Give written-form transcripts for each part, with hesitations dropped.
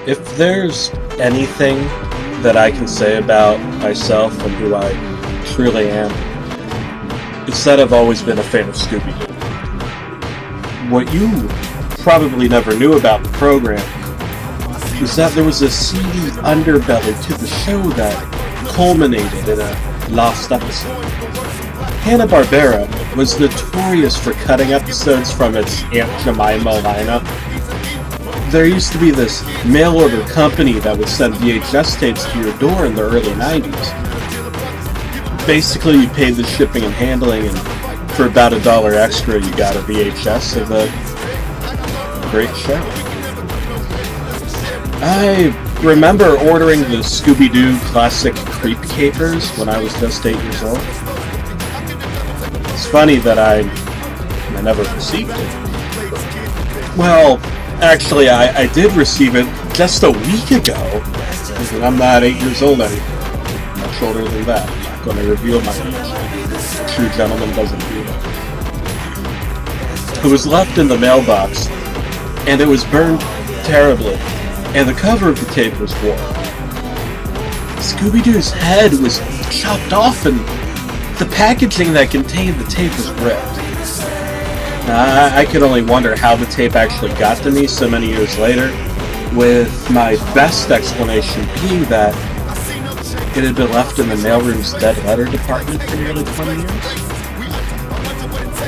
If there's anything that I can say about myself and who I truly am, it's that I've always been a fan of Scooby-Doo. What you probably never knew about the program is that there was a seedy underbelly to the show that culminated in a lost episode. Hanna-Barbera was notorious for cutting episodes from its Aunt Jemima lineup. There used to be this mail-order company that would send VHS tapes to your door in the early 90s. Basically, you paid the shipping and handling, and for about $1 extra, you got a VHS of a great show. I remember ordering the Scooby-Doo classic Creep Capers when I was just 8 years old. It's funny that I never received it. Well, actually, I did receive it just a week ago, and I'm not 8 years old anymore. I'm much older than that. I'm not going to reveal my age. A true gentleman doesn't do that. It was left in the mailbox, and it was burned terribly, and the cover of the tape was worn. Scooby-Doo's head was chopped off, and the packaging that contained the tape was ripped. I could only wonder how the tape actually got to me so many years later, with my best explanation being that it had been left in the mailroom's dead letter department for nearly 20 years.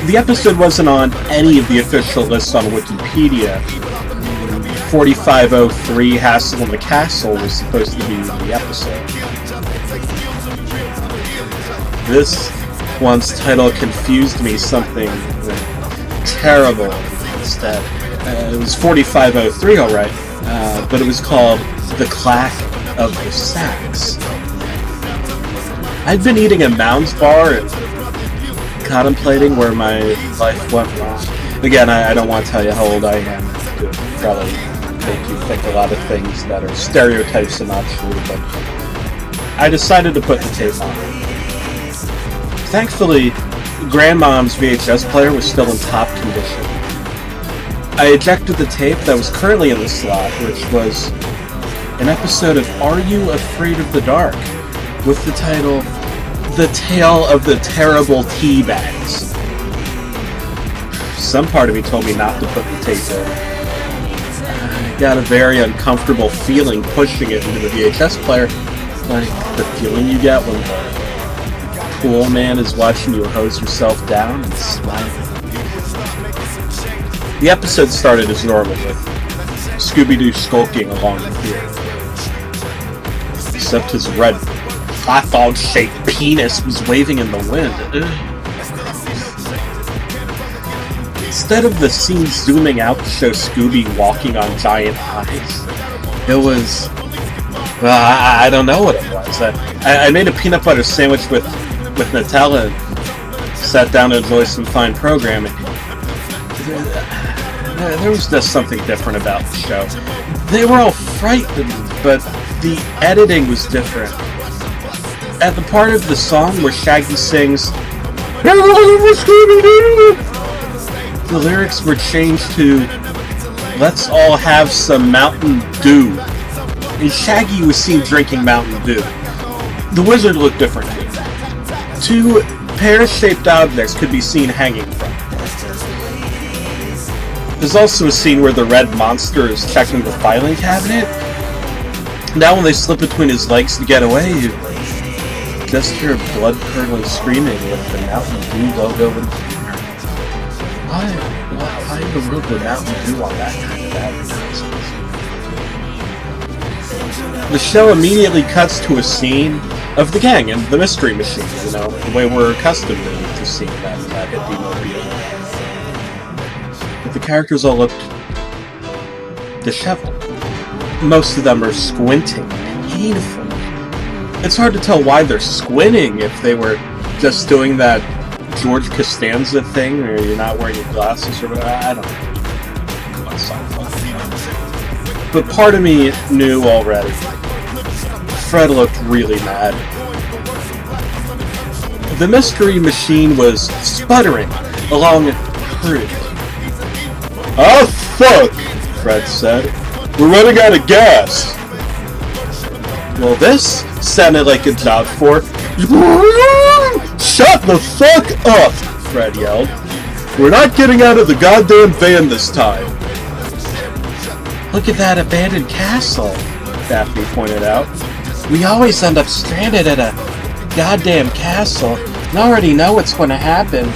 The episode wasn't on any of the official lists on Wikipedia. 4503 Hassle in the Castle was supposed to be the episode. This one's title confused me something terrible instead. It was 4503, alright, but it was called The Clack of the Sacks. I'd been eating a Mounds bar and contemplating where my life went wrong. Again, I don't want to tell you how old I am. It would probably make you think a lot of things that are stereotypes and not true, but I decided to put the tape on. Thankfully, Grandmom's VHS player was still in top condition. I ejected the tape that was currently in the slot, which was an episode of Are You Afraid of the Dark, with the title The Tale of the Terrible Tea Bags. Some part of me told me not to put the tape in. I got a very uncomfortable feeling pushing it into the VHS player, like the feeling you get when the cool man is watching you hose yourself down and smiling. The episode started as normal, with Scooby-Doo skulking along the field. Except his red hot dog-shaped penis was waving in the wind. Instead of the scene zooming out to show Scooby walking on giant eyes, it was... well, I don't know what it was. I made a peanut butter sandwich with Nutella and sat down to enjoy some fine programming. There was just something different about the show. They were all frightened, but the editing was different. At the part of the song where Shaggy sings, the lyrics were changed to, "Let's all have some Mountain Dew." And Shaggy was seen drinking Mountain Dew. The wizard looked different too. Two pear-shaped objects could be seen hanging from it. There's also a scene where the red monster is checking the filing cabinet. Now when they slip between his legs to get away, you just hear blood-curdling screaming with the Mountain Dew logo in the corner. Why in the world would Mountain Dew on that kind of advertisement? The show immediately cuts to a scene of the gang and the Mystery Machine, the way we're accustomed to seeing that hippie mobile. But the characters all looked disheveled. Most of them are squinting painfully. It's hard to tell why they're squinting, if they were just doing that George Costanza thing, or you're not wearing your glasses, or whatever. I don't know. But part of me knew already. Fred looked really mad. The Mystery Machine was sputtering along hurriedly. "Oh, fuck!" Fred said. We're running out of gas. Well, this sounded like a job for... Shut the fuck up, Fred yelled. We're not getting out of the goddamn van this time. Look at that abandoned castle, Daphne pointed out. We always end up stranded at a goddamn castle and already know what's going to happen.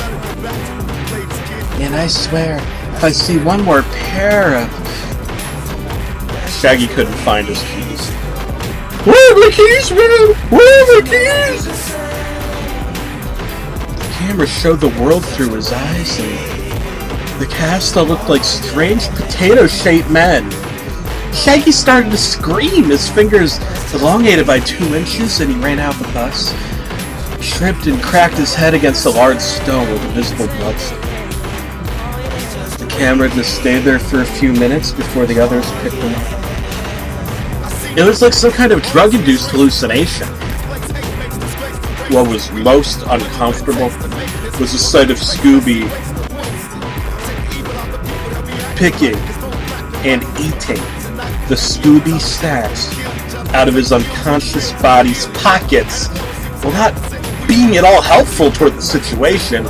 And I swear, if I see one more pair of... Shaggy couldn't find his keys. Where are my keys, man? Where are my keys? The camera showed the world through his eyes, and the castle looked like strange potato-shaped men. Shaggy started to scream, his fingers elongated by 2 inches, and he ran out the bus, tripped and cracked his head against a large stone with a visible bloodstain. The camera just stayed there for a few minutes before the others picked him up. It was like some kind of drug-induced hallucination. What was most uncomfortable was the sight of Scooby picking and eating the Scooby snacks out of his unconscious body's pockets, while not being at all helpful toward the situation.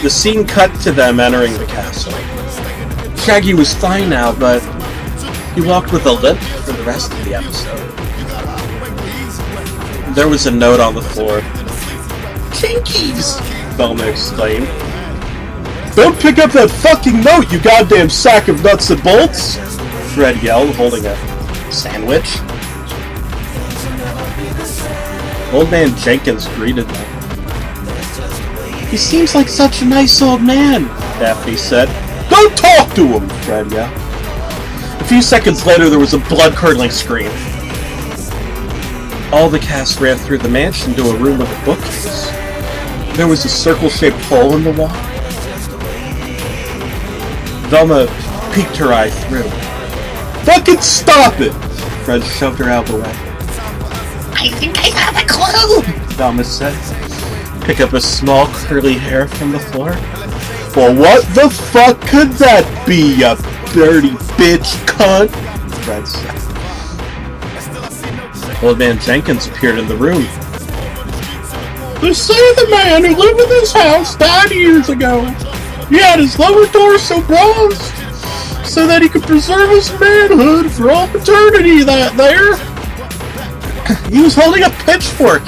The scene cut to them entering the castle. Shaggy was fine now, but he walked with a limp for the rest of the episode. There was a note on the floor. Jinkies! Velma exclaimed. Don't pick up that fucking note, you goddamn sack of nuts and bolts! Fred yelled, holding a sandwich. Old Man Jenkins greeted them. He seems like such a nice old man, Daphne said. Don't talk to him, Fred yelled. A few seconds later, there was a blood-curdling scream. All the cast ran through the mansion to a room with a bookcase. There was a circle-shaped hole in the wall. Velma peeked her eye through. Fucking stop it! Fred shoved her out of the way. I think I have a clue, Velma said. Pick up a small curly hair from the floor. Well, what the fuck could that be, you dirty bitch cunt? Fred said. Old Man Jenkins appeared in the room. They say the man who lived in this house died years ago. He had his lower torso bronzed so that he could preserve his manhood for all eternity. That there. He was holding a pitchfork.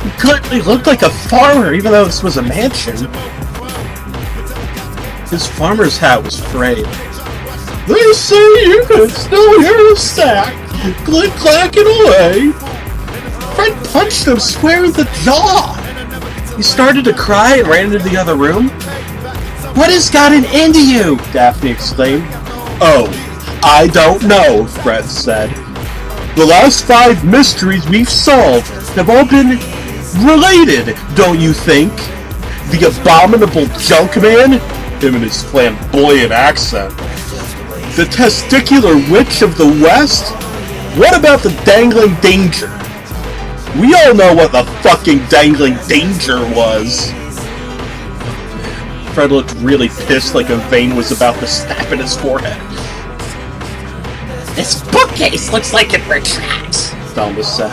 He clearly looked like a farmer, even though this was a mansion. His farmer's hat was frayed. They say you could still hear the sack click-clacking away. Fred punched him square in the jaw. He started to cry and ran into the other room. What has gotten into you? Daphne exclaimed. Oh, I don't know, Fred said. The last 5 mysteries we've solved have all been related, don't you think? The abominable junk man, him and his flamboyant accent. The testicular witch of the West? What about the dangling danger? We all know what the fucking dangling danger was. Fred looked really pissed, like a vein was about to snap in his forehead. This bookcase looks like it retracts, Velma said.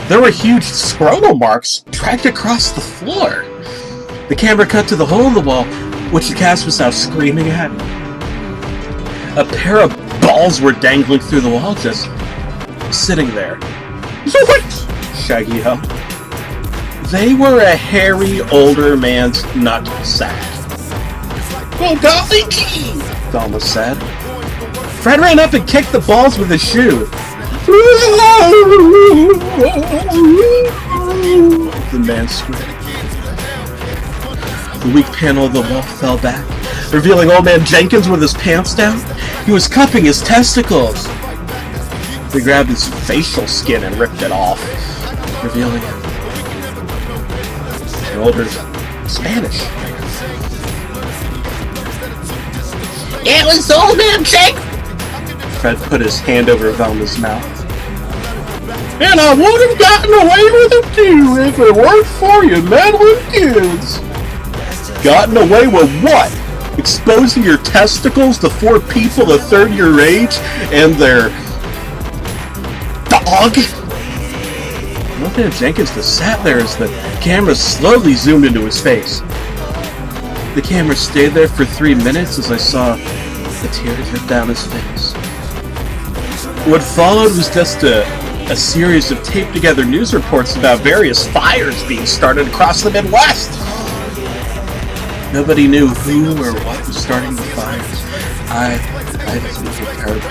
There were huge scrotal marks dragged across the floor. The camera cut to the hole in the wall, which the cast was now screaming at. A pair of balls were dangling through the wall, just sitting there. Shaggy yelled. They were a hairy, older man's nut sack. Well, golly gee, Velma said. Fred ran up and kicked the balls with his shoe. The man screamed. The weak panel of the wall fell back, revealing Old Man Jenkins with his pants down. He was cupping his testicles. They grabbed his facial skin and ripped it off, revealing it. The older Spanish. It was Old Man Jenkins! Fred put his hand over Velma's mouth. And I would have gotten away with it too if it weren't for you meddling kids. Gotten away with what? Exposing your testicles to 4 people of 3rd-year age and their dog? Lieutenant Jenkins just sat there as the camera slowly zoomed into his face. The camera stayed there for 3 minutes as I saw the tears drip down his face. What followed was just a series of taped-together news reports about various fires being started across the Midwest. Nobody knew who or what was starting the fires. I just was prepared.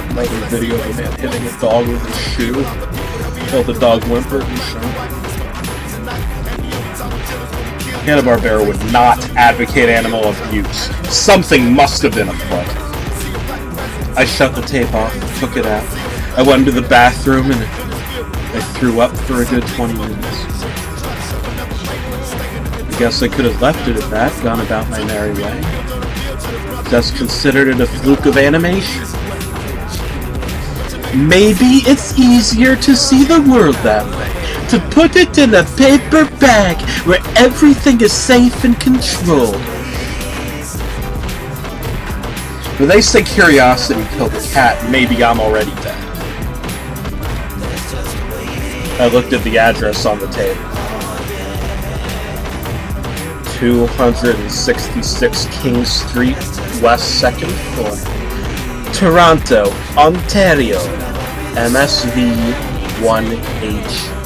Another video of a man hitting a dog with his shoe until the dog whimpered and shot. Hanna-Barbera would not advocate animal abuse. Something must have been afoot. I shut the tape off, took it out. I went into the bathroom and I threw up for a good 20 minutes. I guess I could have left it at that, gone about my merry way. Just considered it a fluke of animation. Maybe it's easier to see the world that way. To put it in a paper bag where everything is safe and controlled. When they say curiosity killed the cat, maybe I'm already dead. I looked at the address on the tape. 266 King Street, West 2nd floor. Toronto, Ontario, MSV 1H.